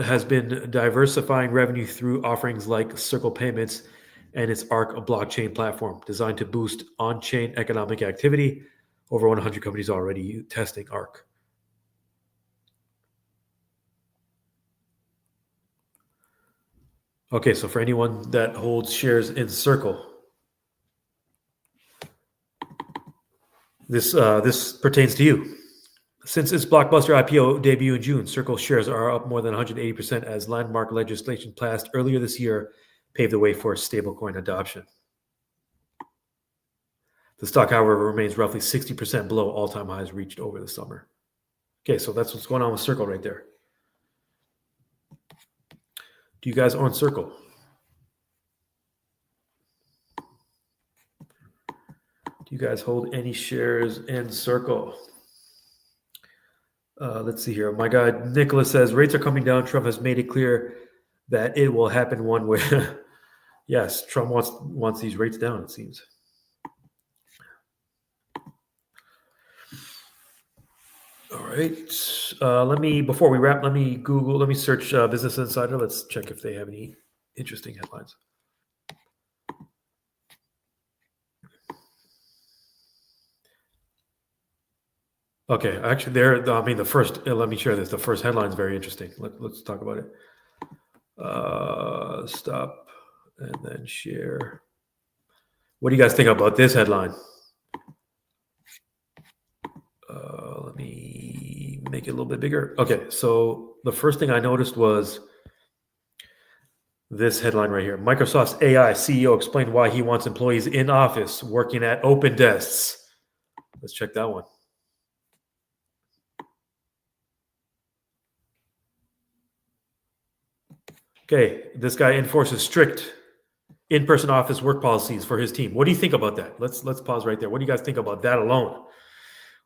has been diversifying revenue through offerings like Circle Payments and its Arc blockchain platform, designed to boost on-chain economic activity. Over 100 companies already testing Arc. Okay, so for anyone that holds shares in Circle, this pertains to you. Since its blockbuster IPO debut in June, Circle shares are up more than 180% as landmark legislation passed earlier this year paved the way for stablecoin adoption. The stock, however, remains roughly 60% below all-time highs reached over the summer. Okay, so that's what's going on with Circle right there. Do you guys own Circle? Do you guys hold any shares in Circle? Let's see here. My guy Nicholas says rates are coming down. Trump has made it clear that it will happen one way. Yes, Trump wants these rates down, it seems. All right. Before we wrap, let me search Business Insider. Let's check if they have any interesting headlines. Okay, actually, the first. Let me share this. The first headline is very interesting. Let's talk about it. Stop and then share. What do you guys think about this headline? Let me make it a little bit bigger. Okay, so the first thing I noticed was this headline right here. Microsoft's AI CEO explained why he wants employees in office working at open desks. Let's check that one. Okay, this guy enforces strict in-person office work policies for his team. What do you think about that? Let's pause right there. What do you guys think about that alone?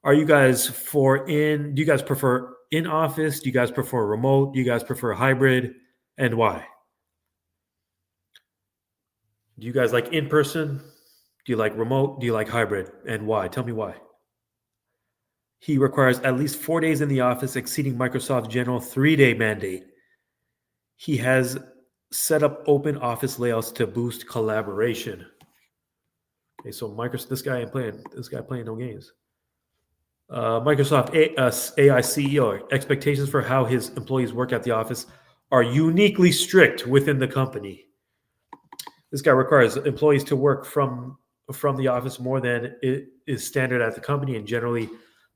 Are you guys do you guys prefer in office? Do you guys prefer remote? Do you guys prefer hybrid? And why? Do you guys like in person? Do you like remote? Do you like hybrid? And why? Tell me why. He requires at least 4 days in the office, exceeding Microsoft's general 3-day mandate. He has set up open office layouts to boost collaboration. Okay, so this guy playing no games. Microsoft AI CEO, expectations for how his employees work at the office are uniquely strict within the company. This guy requires employees to work from the office more than it is standard at the company and generally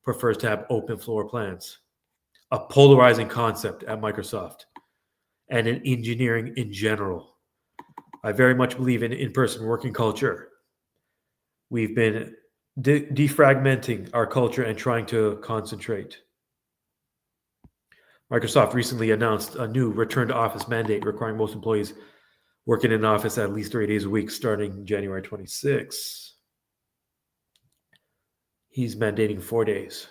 prefers to have open floor plans. A polarizing concept at Microsoft and in engineering in general. I very much believe in in-person working culture. We've been defragmenting our culture and trying to concentrate. Microsoft recently announced a new return to office mandate requiring most employees working in office at least 3 days a week starting January 26. He's mandating 4 days.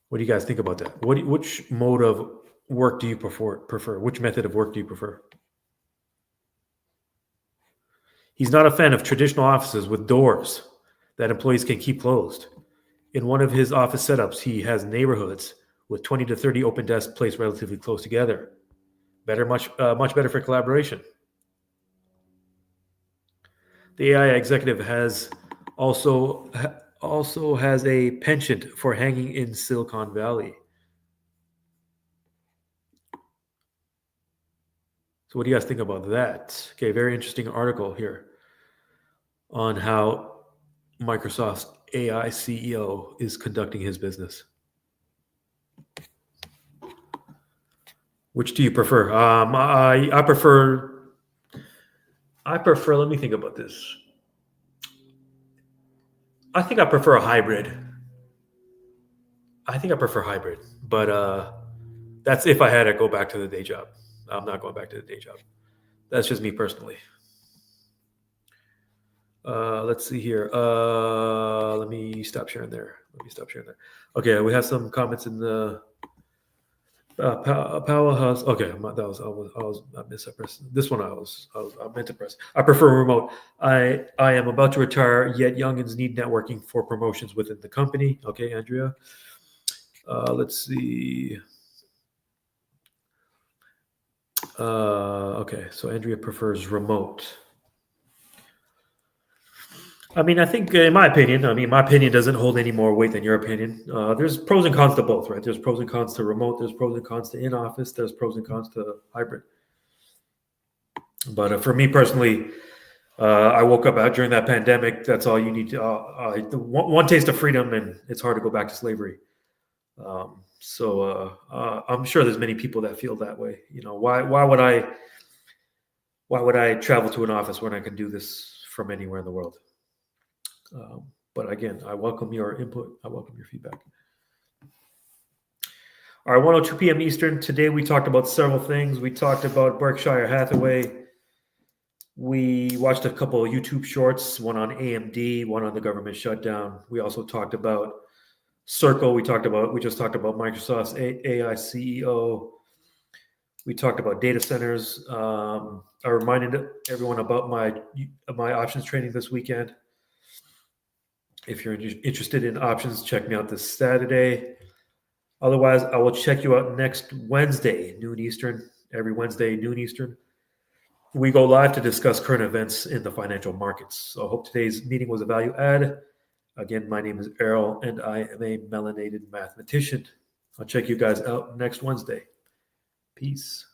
What do you guys think about that? Which mode of work do you prefer? Which method of work do you prefer? He's not a fan of traditional offices with doors that employees can keep closed. In one of his office setups, he has neighborhoods with 20 to 30 open desks placed relatively close together. Much better for collaboration. The AI executive has also has a penchant for hanging in Silicon Valley. So what do you guys think about that? Okay, very interesting article here on how Microsoft's AI CEO is conducting his business. Which do you prefer? I prefer. Let me think about this. I think I prefer a hybrid. But that's if I had to go back to the day job. I'm not going back to the day job. That's just me personally. Let's see here. Let me stop sharing there. Okay, we have some comments in the Powerhouse. Okay, I missed that press. This one I meant to press. I prefer remote. I am about to retire, yet youngins need networking for promotions within the company. Okay, Andrea. Let's see. Okay, so Andrea prefers remote. I mean, I think in my opinion, my opinion doesn't hold any more weight than your opinion. There's pros and cons to both, right? There's pros and cons to remote. There's pros and cons to in-office. There's pros and cons to hybrid. But for me personally, I woke up during that pandemic. That's all you need to, one taste of freedom, and it's hard to go back to slavery. So I'm sure there's many people that feel that way. You know, why would I travel to an office when I can do this from anywhere in the world? But again, I welcome your input. I welcome your feedback. All right, 1:02 p.m. Eastern. Today we talked about several things. We talked about Berkshire Hathaway. We watched a couple of YouTube shorts, one on AMD, one on the government shutdown. We also talked about Circle. We just talked about Microsoft's AI CEO. We talked about data centers. I reminded everyone about my options trading this weekend. If you're interested in options, check me out this Saturday. Otherwise, I will check you out next Wednesday, noon Eastern. Every Wednesday, noon Eastern. We go live to discuss current events in the financial markets. So I hope today's meeting was a value add. Again, my name is Errol, and I am a melanated mathematician. I'll check you guys out next Wednesday. Peace.